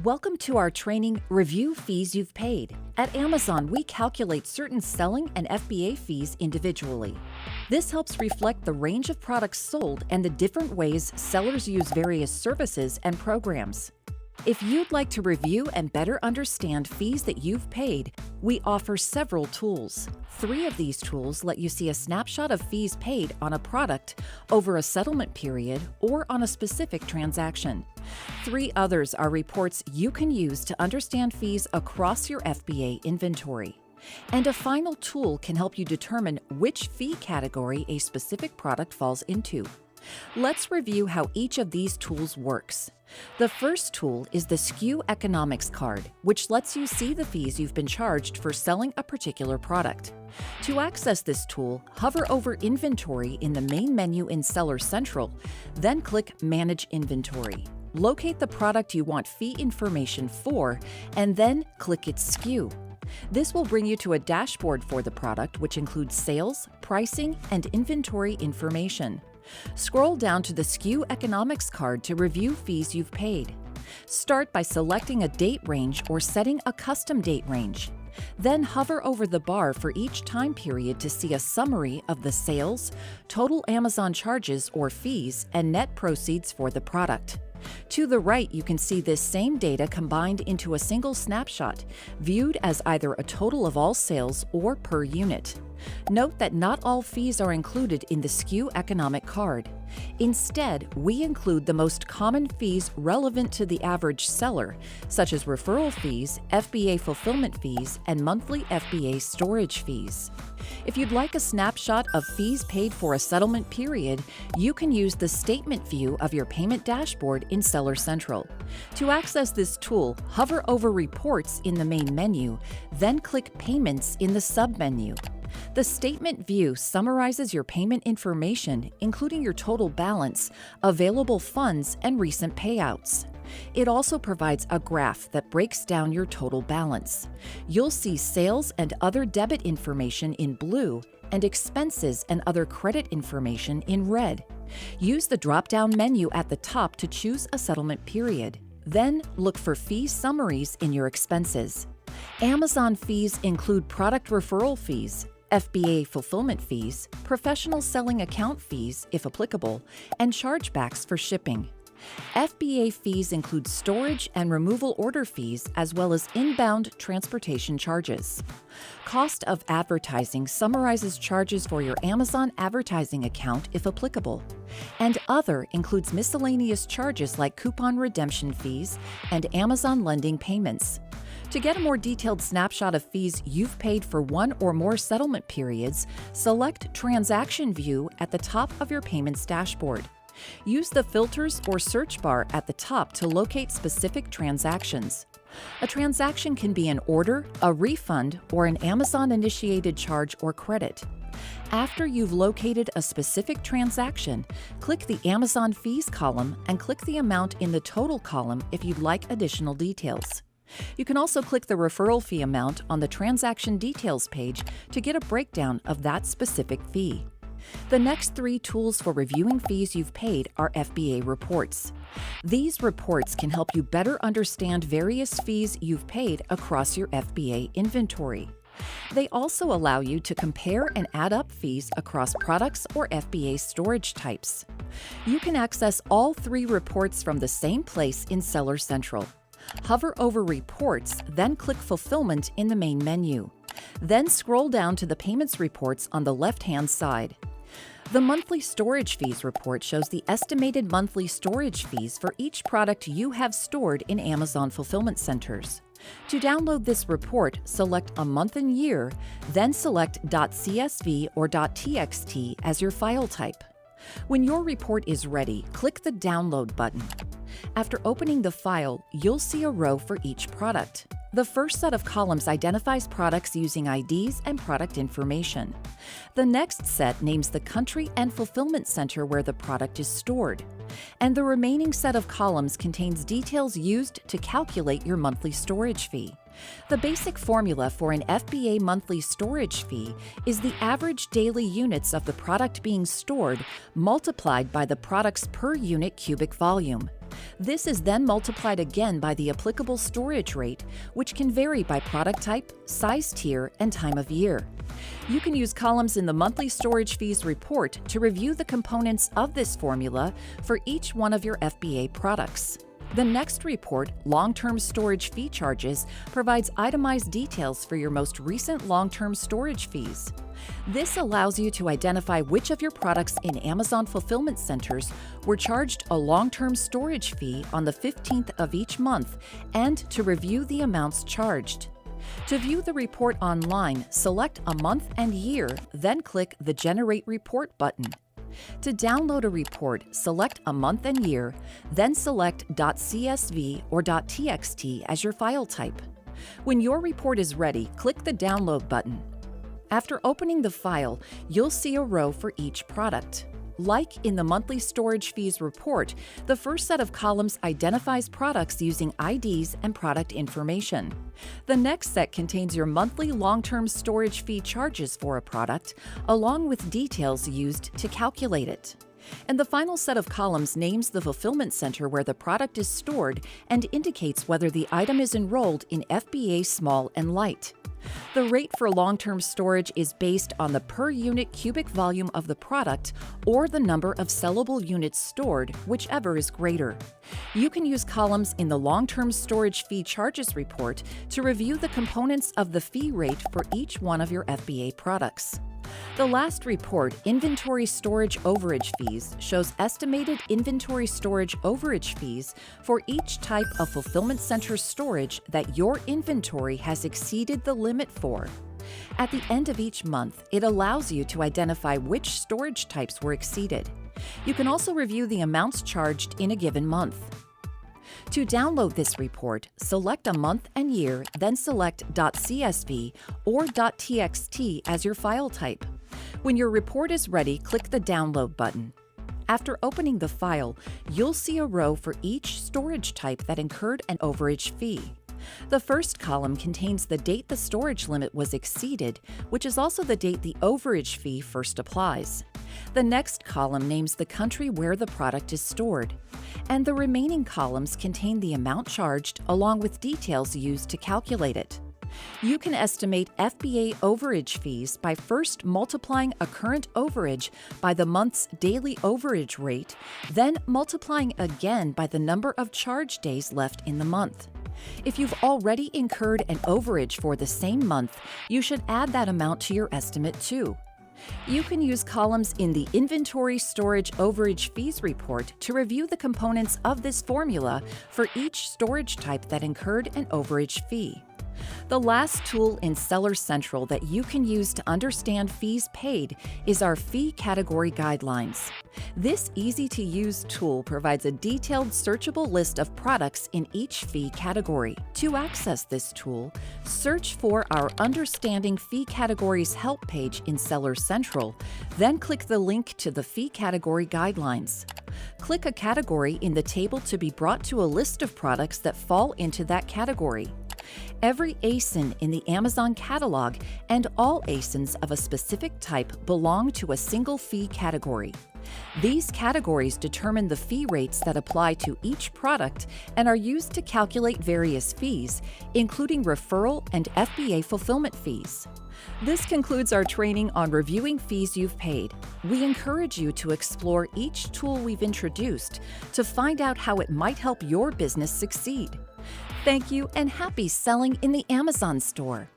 Welcome to our training, Review Fees You've Paid. At Amazon, we calculate certain selling and FBA fees individually. This helps reflect the range of products sold and the different ways sellers use various services and programs. If you'd like to review and better understand fees that you've paid, we offer several tools. 3 of these tools let you see a snapshot of fees paid on a product over a settlement period or on a specific transaction. 3 others are reports you can use to understand fees across your FBA inventory. And a final tool can help you determine which fee category a specific product falls into. Let's review how each of these tools works. The first tool is the SKU Economics card, which lets you see the fees you've been charged for selling a particular product. To access this tool, hover over Inventory in the main menu in Seller Central, then click Manage Inventory. Locate the product you want fee information for, and then click its SKU. This will bring you to a dashboard for the product, which includes sales, pricing, and inventory information. Scroll down to the SKU Economics card to review fees you've paid. Start by selecting a date range or setting a custom date range. Then hover over the bar for each time period to see a summary of the sales, total Amazon charges or fees, and net proceeds for the product. To the right, you can see this same data combined into a single snapshot, viewed as either a total of all sales or per unit. Note that not all fees are included in the SKU Economic card. Instead, we include the most common fees relevant to the average seller, such as referral fees, FBA fulfillment fees, and monthly FBA storage fees. If you'd like a snapshot of fees paid for a settlement period, you can use the statement view of your payment dashboard in Seller Central. To access this tool, hover over Reports in the main menu, then click Payments in the sub-menu. The statement view summarizes your payment information, including your total balance, available funds, and recent payouts. It also provides a graph that breaks down your total balance. You'll see sales and other debit information in blue and expenses and other credit information in red. Use the drop-down menu at the top to choose a settlement period. Then look for fee summaries in your expenses. Amazon fees include product referral fees, FBA fulfillment fees, professional selling account fees, if applicable, and chargebacks for shipping. FBA fees include storage and removal order fees, as well as inbound transportation charges. Cost of advertising summarizes charges for your Amazon advertising account, if applicable. And other includes miscellaneous charges like coupon redemption fees and Amazon lending payments. To get a more detailed snapshot of fees you've paid for one or more settlement periods, select Transaction View at the top of your payments dashboard. Use the filters or search bar at the top to locate specific transactions. A transaction can be an order, a refund, or an Amazon-initiated charge or credit. After you've located a specific transaction, click the Amazon Fees column and click the amount in the Total column if you'd like additional details. You can also click the referral fee amount on the Transaction Details page to get a breakdown of that specific fee. The next 3 tools for reviewing fees you've paid are FBA reports. These reports can help you better understand various fees you've paid across your FBA inventory. They also allow you to compare and add up fees across products or FBA storage types. You can access all 3 reports from the same place in Seller Central. Hover over Reports, then click Fulfillment in the main menu. Then scroll down to the Payments reports on the left-hand side. The Monthly Storage Fees report shows the estimated monthly storage fees for each product you have stored in Amazon fulfillment centers. To download this report, select a month and year, then select .csv or .txt as your file type. When your report is ready, click the Download button. After opening the file, you'll see a row for each product. The first set of columns identifies products using IDs and product information. The next set names the country and fulfillment center where the product is stored. And the remaining set of columns contains details used to calculate your monthly storage fee. The basic formula for an FBA monthly storage fee is the average daily units of the product being stored multiplied by the product's per unit cubic volume. This is then multiplied again by the applicable storage rate, which can vary by product type, size tier, and time of year. You can use columns in the monthly storage fees report to review the components of this formula for each one of your FBA products. The next report, Long-Term Storage Fee Charges, provides itemized details for your most recent long-term storage fees. This allows you to identify which of your products in Amazon fulfillment centers were charged a long-term storage fee on the 15th of each month and to review the amounts charged. To view the report online, select a month and year, then click the Generate Report button. To download a report, select a month and year, then select .csv or .txt as your file type. When your report is ready, click the Download button. After opening the file, you'll see a row for each product. Like in the monthly storage fees report, the first set of columns identifies products using IDs and product information. The next set contains your monthly long-term storage fee charges for a product, along with details used to calculate it. And the final set of columns names the fulfillment center where the product is stored and indicates whether the item is enrolled in FBA Small and Light. The rate for long-term storage is based on the per unit cubic volume of the product or the number of sellable units stored, whichever is greater. You can use columns in the long-term storage fee charges report to review the components of the fee rate for each one of your FBA products. The last report, Inventory Storage Overage Fees, shows estimated inventory storage overage fees for each type of fulfillment center storage that your inventory has exceeded the limit for. At the end of each month, it allows you to identify which storage types were exceeded. You can also review the amounts charged in a given month. To download this report, select a month and year, then select .csv or .txt as your file type. When your report is ready, click the Download button. After opening the file, you'll see a row for each storage type that incurred an overage fee. The first column contains the date the storage limit was exceeded, which is also the date the overage fee first applies. The next column names the country where the product is stored. And the remaining columns contain the amount charged along with details used to calculate it. You can estimate FBA overage fees by first multiplying a current overage by the month's daily overage rate, then multiplying again by the number of charge days left in the month. If you've already incurred an overage for the same month, you should add that amount to your estimate too. You can use columns in the Inventory Storage Overage Fees report to review the components of this formula for each storage type that incurred an overage fee. The last tool in Seller Central that you can use to understand fees paid is our Fee Category Guidelines. This easy-to-use tool provides a detailed searchable list of products in each fee category. To access this tool, search for our Understanding Fee Categories help page in Seller Central, then click the link to the Fee Category Guidelines. Click a category in the table to be brought to a list of products that fall into that category. Every ASIN in the Amazon catalog and all ASINs of a specific type belong to a single fee category. These categories determine the fee rates that apply to each product and are used to calculate various fees, including referral and FBA fulfillment fees. This concludes our training on reviewing fees you've paid. We encourage you to explore each tool we've introduced to find out how it might help your business succeed. Thank you and happy selling in the Amazon store.